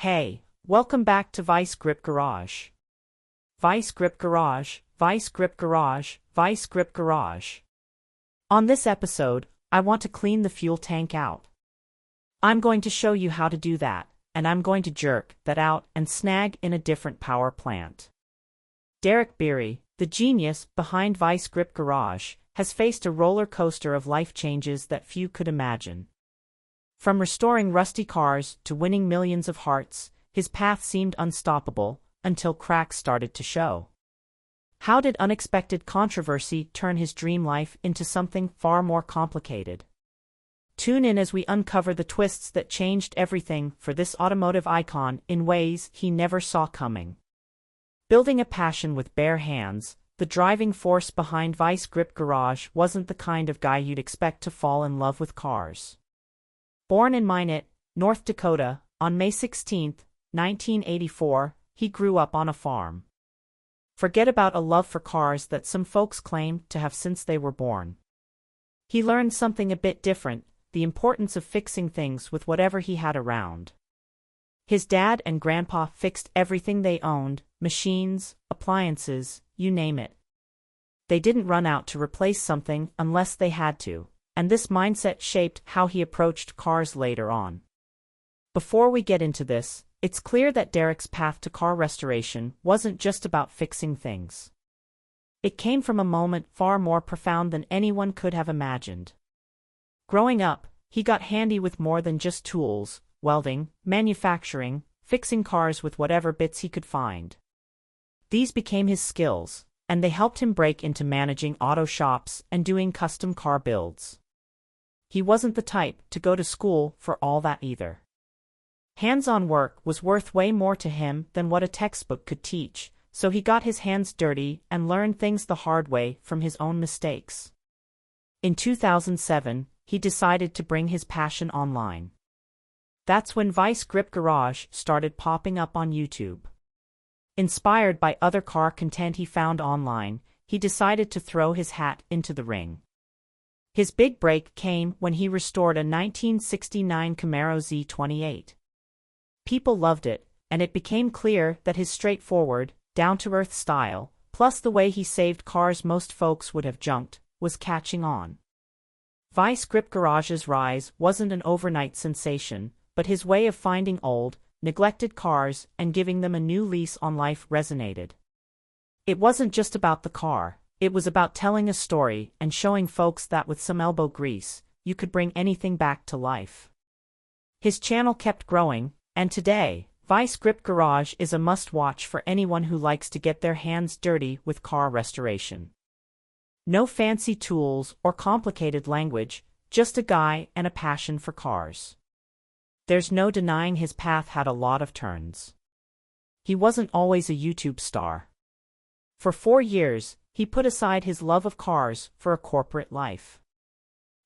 Hey, welcome back to Vice Grip Garage. Vice Grip Garage, Vice Grip Garage, Vice Grip Garage. On this episode, I want to clean the fuel tank out. I'm going to show you how to do that, and I'm going to jerk that out and snag in a different power plant. Bieri, the genius behind Vice Grip Garage, has faced a roller coaster of life changes that few could imagine. From restoring rusty cars to winning millions of hearts, his path seemed unstoppable, until cracks started to show. How did unexpected controversy turn his dream life into something far more complicated? Tune in as we uncover the twists that changed everything for this automotive icon in ways he never saw coming. Building a passion with bare hands, the driving force behind Vice Grip Garage wasn't the kind of guy you'd expect to fall in love with cars. Born in Minot, North Dakota, on May 16, 1984, he grew up on a farm. Forget about a love for cars that some folks claim to have since they were born. He learned something a bit different, the importance of fixing things with whatever he had around. His dad and grandpa fixed everything they owned, machines, appliances, you name it. They didn't run out to replace something unless they had to, and this mindset shaped how he approached cars later on. Before we get into this, it's clear that Derek's path to car restoration wasn't just about fixing things. It came from a moment far more profound than anyone could have imagined. Growing up, he got handy with more than just tools: welding, manufacturing, fixing cars with whatever bits he could find. These became his skills, and they helped him break into managing auto shops and doing custom car builds. He wasn't the type to go to school for all that either. Hands-on work was worth way more to him than what a textbook could teach, so he got his hands dirty and learned things the hard way from his own mistakes. In 2007, he decided to bring his passion online. That's when Vice Grip Garage started popping up on YouTube. Inspired by other car content he found online, he decided to throw his hat into the ring. His big break came when he restored a 1969 Camaro Z28. People loved it, and it became clear that his straightforward, down-to-earth style, plus the way he saved cars most folks would have junked, was catching on. Vice Grip Garage's rise wasn't an overnight sensation, but his way of finding old, neglected cars and giving them a new lease on life resonated. It wasn't just about the car, it was about telling a story and showing folks that with some elbow grease, you could bring anything back to life. His channel kept growing, and today, Vice Grip Garage is a must-watch for anyone who likes to get their hands dirty with car restoration. No fancy tools or complicated language, just a guy and a passion for cars. There's no denying his path had a lot of turns. He wasn't always a YouTube star. For 4 years, he put aside his love of cars for a corporate life.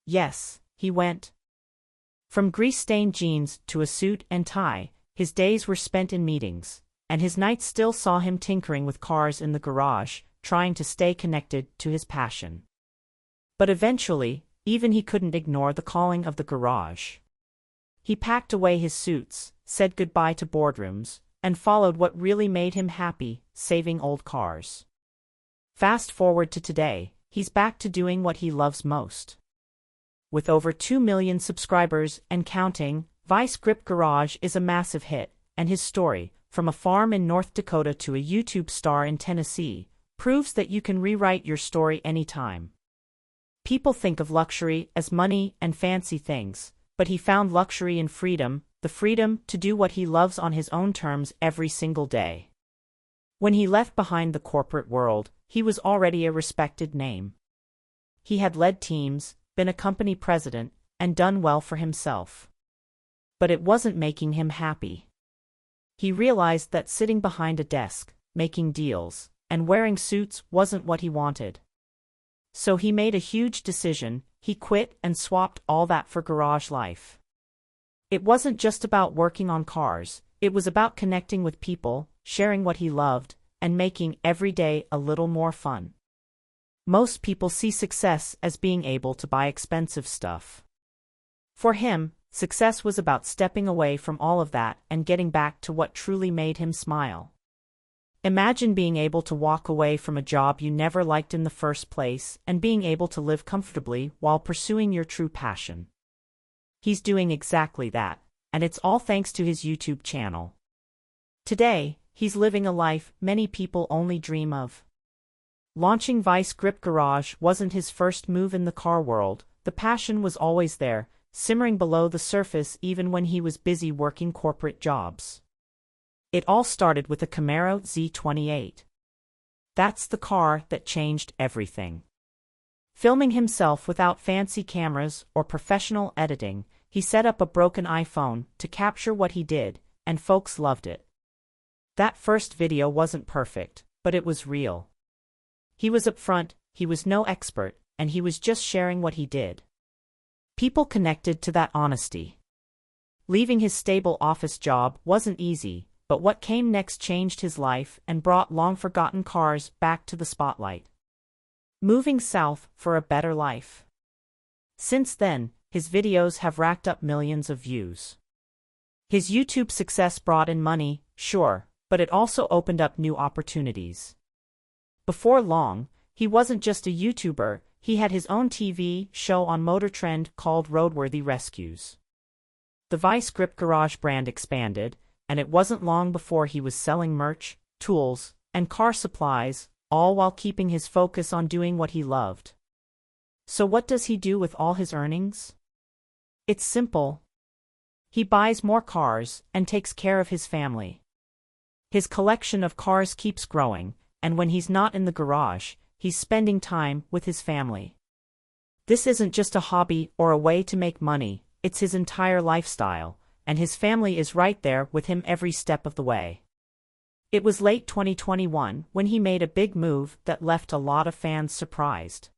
Yes, he went. From grease-stained jeans to a suit and tie, his days were spent in meetings, and his nights still saw him tinkering with cars in the garage, trying to stay connected to his passion. But eventually, even he couldn't ignore the calling of the garage. He packed away his suits, said goodbye to boardrooms, and followed what really made him happy: saving old cars. Fast forward to today, he's back to doing what he loves most. With over 2 million subscribers and counting, Vice Grip Garage is a massive hit, and his story, from a farm in North Dakota to a YouTube star in Tennessee, proves that you can rewrite your story anytime. People think of luxury as money and fancy things, but he found luxury in freedom, the freedom to do what he loves on his own terms every single day. When he left behind the corporate world, he was already a respected name. He had led teams, been a company president, and done well for himself. But it wasn't making him happy. He realized that sitting behind a desk, making deals, and wearing suits wasn't what he wanted. So he made a huge decision: he quit and swapped all that for garage life. It wasn't just about working on cars, it was about connecting with people, sharing what he loved, and making every day a little more fun. Most people see success as being able to buy expensive stuff. For him, success was about stepping away from all of that and getting back to what truly made him smile. Imagine being able to walk away from a job you never liked in the first place and being able to live comfortably while pursuing your true passion. He's doing exactly that, and it's all thanks to his YouTube channel. Today, he's living a life many people only dream of. Launching Vice Grip Garage wasn't his first move in the car world. The passion was always there, simmering below the surface even when he was busy working corporate jobs. It all started with a Camaro Z28. That's the car that changed everything. Filming himself without fancy cameras or professional editing, he set up a broken iPhone to capture what he did, and folks loved it. That first video wasn't perfect, but it was real. He was upfront, he was no expert, and he was just sharing what he did. People connected to that honesty. Leaving his stable office job wasn't easy, but what came next changed his life and brought long-forgotten cars back to the spotlight. Moving south for a better life. Since then, his videos have racked up millions of views. His YouTube success brought in money, sure, but it also opened up new opportunities. Before long, he wasn't just a YouTuber, he had his own TV show on Motor Trend called Roadworthy Rescues. The Vice Grip Garage brand expanded, and it wasn't long before he was selling merch, tools, and car supplies, all while keeping his focus on doing what he loved. So what does he do with all his earnings? It's simple. He buys more cars and takes care of his family. His collection of cars keeps growing, and when he's not in the garage, he's spending time with his family. This isn't just a hobby or a way to make money, it's his entire lifestyle, and his family is right there with him every step of the way. It was late 2021 when he made a big move that left a lot of fans surprised.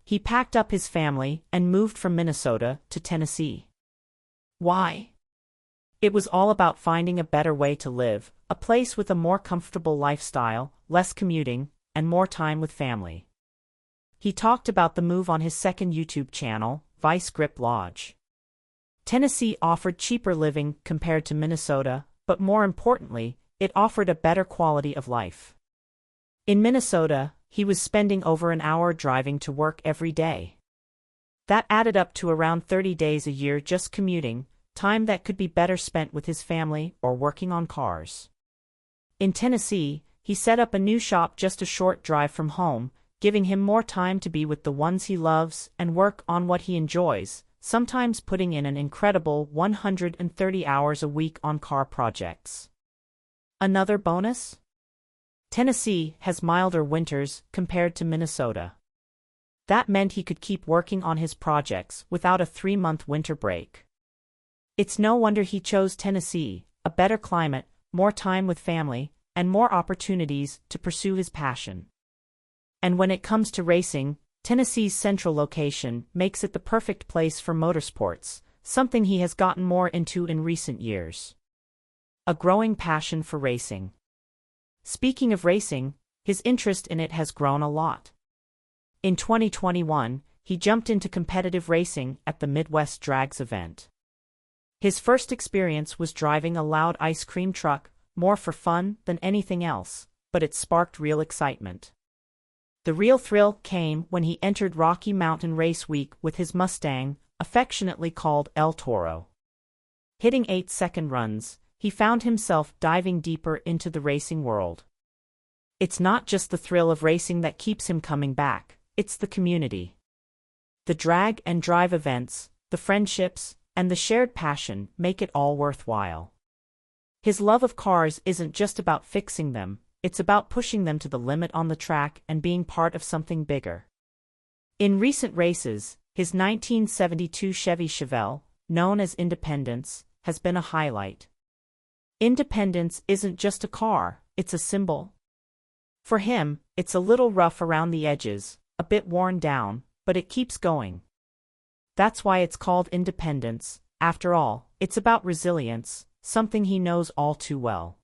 He packed up his family and moved from Minnesota to Tennessee. Why? It was all about finding a better way to live, a place with a more comfortable lifestyle, less commuting, and more time with family. He talked about the move on his second YouTube channel, Vice Grip Lodge. Tennessee offered cheaper living compared to Minnesota, but more importantly, it offered a better quality of life. In Minnesota, he was spending over an hour driving to work every day. That added up to around 30 days a year just commuting, time that could be better spent with his family or working on cars. In Tennessee, he set up a new shop just a short drive from home, giving him more time to be with the ones he loves and work on what he enjoys, sometimes putting in an incredible 130 hours a week on car projects. Another bonus? Tennessee has milder winters compared to Minnesota. That meant he could keep working on his projects without a 3-month winter break. It's no wonder he chose Tennessee, a better climate, more time with family, and more opportunities to pursue his passion. And when it comes to racing, Tennessee's central location makes it the perfect place for motorsports, something he has gotten more into in recent years. A growing passion for racing. Speaking of racing, his interest in it has grown a lot. In 2021, he jumped into competitive racing at the Midwest Drags event. His first experience was driving a loud ice cream truck, more for fun than anything else, but it sparked real excitement. The real thrill came when he entered Rocky Mountain Race Week with his Mustang, affectionately called El Toro. Hitting 8-second runs, he found himself diving deeper into the racing world. It's not just the thrill of racing that keeps him coming back, it's the community. The drag and drive events, the friendships, and the shared passion make it all worthwhile. His love of cars isn't just about fixing them, it's about pushing them to the limit on the track and being part of something bigger. In recent races, his 1972 Chevy Chevelle, known as Independence, has been a highlight. Independence isn't just a car, it's a symbol. For him, it's a little rough around the edges, a bit worn down, but it keeps going. That's why it's called Independence. After all, it's about resilience, something he knows all too well.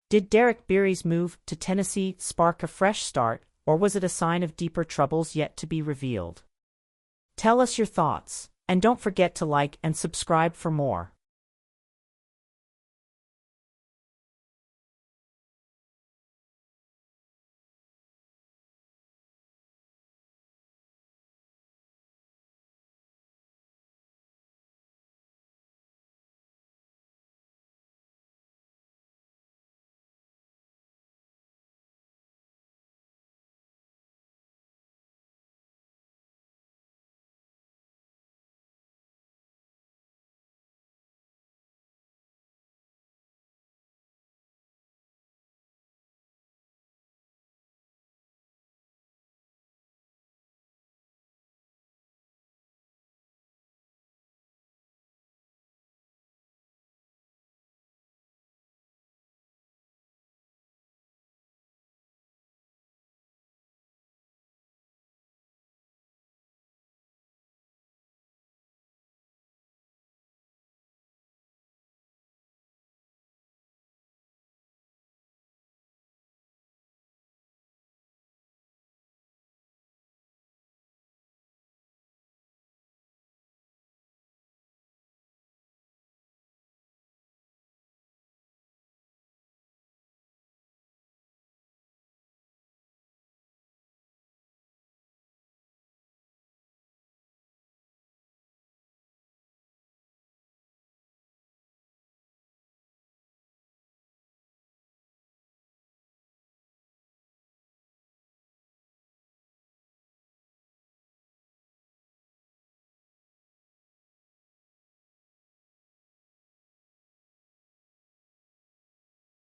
Did Derek Bieri's move to Tennessee spark a fresh start, or was it a sign of deeper troubles yet to be revealed? Tell us your thoughts, And don't forget to like and subscribe for more.